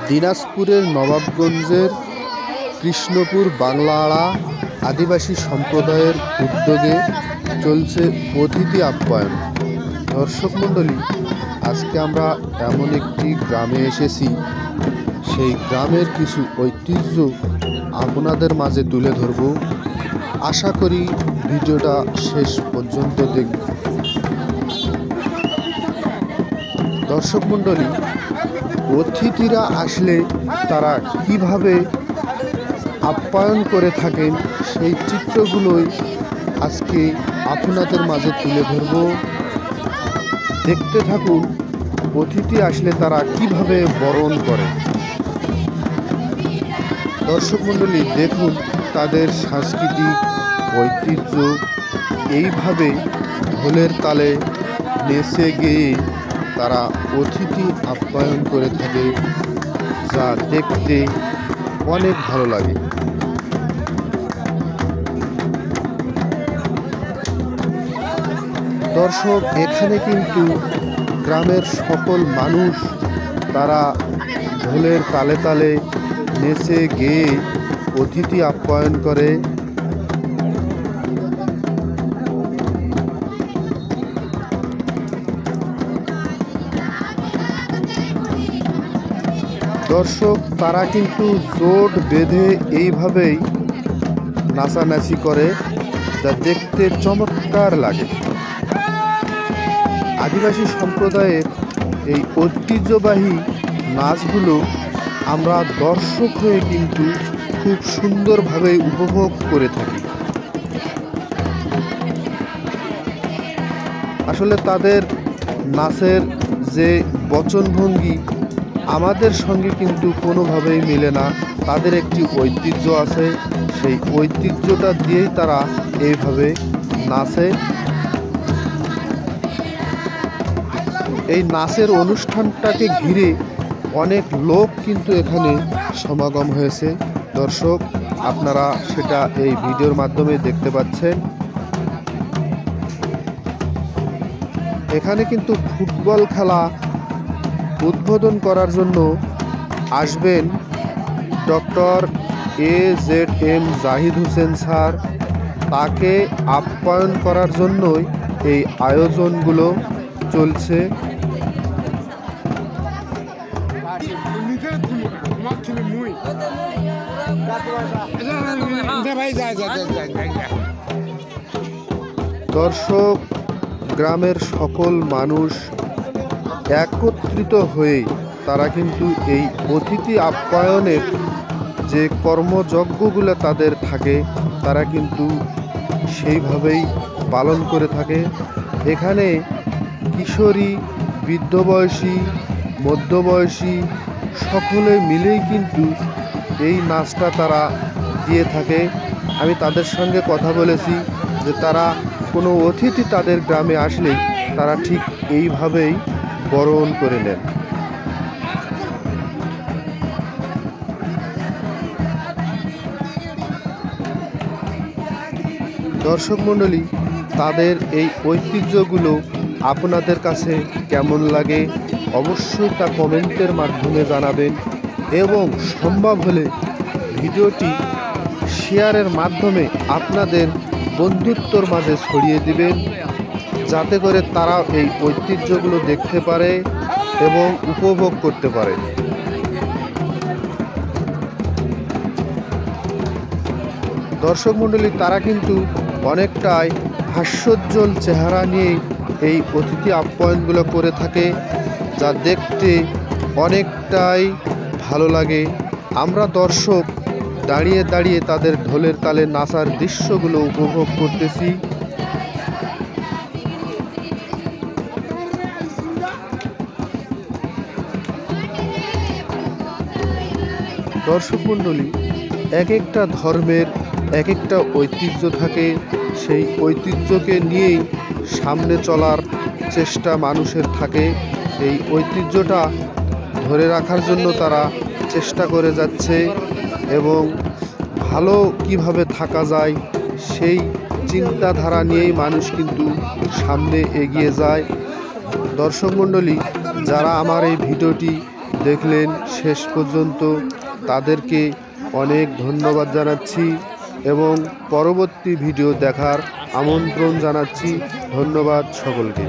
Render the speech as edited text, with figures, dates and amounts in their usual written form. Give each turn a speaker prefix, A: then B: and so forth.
A: দিনাজপুরের নবাবগঞ্জের কৃষ্ণপুর বাংলাআড়া আদিবাসী সম্প্রদায়ের উদ্যোগে চলছে অতিথি আপ্যায়ন। দর্শক মণ্ডলী, আজকে আমরা এমন একটি গ্রামে এসেছি, সেই গ্রামের কিছু ঐতিহ্য আপনাদের মাঝে তুলে ধরব। আশা করি ভিডিওটা শেষ পর্যন্ত দেখব। দর্শক মণ্ডলী, অতিথিরা আসলে তারা কিভাবে আপ্যায়ন করে থাকেন সেই চিত্রগুলোই আজকে আপনাদের মাঝে তুলে ধরব। দেখতে থাকুন অতিথি আসলে তারা কিভাবে বরণ করে। দর্শক মণ্ডলী, দেখুন তাদের সাংস্কৃতিক ঐতিহ্য এইভাবে ঢোলের তালে নেচে গেয়ে তারা অতিথি আপ্যায়ন করে থাকে, যা দেখতে অনেক ভালো লাগে। দর্শক, এখানে কিন্তু গ্রামের সকল মানুষ তারা ঢোলের তালে তালে নেচে গেয়ে অতিথি আপ্যায়ন করে। দর্শক, তারা কিন্তু জোট বেঁধে এইভাবেই নাচানাচি করে, যা দেখতে চমৎকার লাগে। আদিবাসী সম্প্রদায়ের এই ঐতিহ্যবাহী নাচগুলো আমরা দর্শক হয়ে কিন্তু খুব সুন্দরভাবে উপভোগ করে থাকি। আসলে তাদের নাচের যে বচনভঙ্গি আমাদের সঙ্গে কিন্তু কোনোভাবেই মেলে না। তাদের একটি ঐতিহ্য আছে, সেই ঐতিহ্যটা দিয়েই তারা এইভাবে নাচে। এই নাচের অনুষ্ঠানটাকে ঘিরে অনেক লোক কিন্তু এখানে সমাগম হয়েছে। দর্শক, আপনারা সেটা এই ভিডিওর মাধ্যমে দেখতে পাচ্ছেন। এখানে কিন্তু ফুটবল খেলা উদ্বোধন করার জন্য আসবেন doctor AZM Zahid Hossain sir. তাকে আপ্যায়ন করার জন্যই এই আয়োজনগুলো চলছে। দর্শক, গ্রামের সকল মানুষ একত্রিত হয়ে তারা কিন্তু এই অতিথি আপ্যায়নের যে কর্মযজ্ঞগুলো তাদের থাকে তারা কিন্তু সেইভাবেই পালন করে থাকে। এখানে কিশোরী, বৃদ্ধ বয়সী, মধ্যবয়সী সকলে মিলেই কিন্তু এই নাচটা তারা দিয়ে থাকে। আমি তাদের সঙ্গে কথা বলেছি যে তারা কোনো অতিথি তাদের গ্রামে আসলেই তারা ঠিক এইভাবেই বরণ করে নেন। দর্শক মণ্ডলী, তাদের এই ঐতিহ্যগুলো আপনাদের কাছে কেমন লাগে অবশ্যই তা কমেন্টের মাধ্যমে জানাবেন এবং সম্ভব হলে ভিডিওটি শেয়ারের মাধ্যমে আপনাদের বন্ধুত্বর মাঝে ছড়িয়ে দিবেন, যাতে করে তারা এই ঐতিহ্যগুলো দেখতে পারে এবং উপভোগ করতে পারে। দর্শক মণ্ডলী, তারা কিন্তু অনেকটাই হাস্যোজ্জ্বল চেহারা নিয়ে এই অতিথি আপ্যায়নগুলো করে থাকে, যা দেখতে অনেকটাই ভালো লাগে। আমরা দর্শক দাঁড়িয়ে দাঁড়িয়ে তাদের ঢোলের তালে নাচার দৃশ্যগুলো উপভোগ করতেছি। দর্শক মণ্ডলী, এক একটা ধর্মের এক একটা ঐতিহ্য থাকে, সেই ঐতিহ্যকে নিয়েই সামনে চলার চেষ্টা মানুষের থাকে। এই ঐতিহ্যটা ধরে রাখার জন্য তারা চেষ্টা করে যাচ্ছে এবং ভালো কিভাবে থাকা যায় সেই চিন্তাধারা নিয়েই মানুষ কিন্তু সামনে এগিয়ে যায়। দর্শক মণ্ডলী, যারা আমার এই ভিডিওটি দেখলেন শেষ পর্যন্ত তাদেরকে অনেক ধন্যবাদ জানাচ্ছি এবং পরবর্তী ভিডিও দেখার আমন্ত্রণ জানাচ্ছি। ধন্যবাদ সকলকে।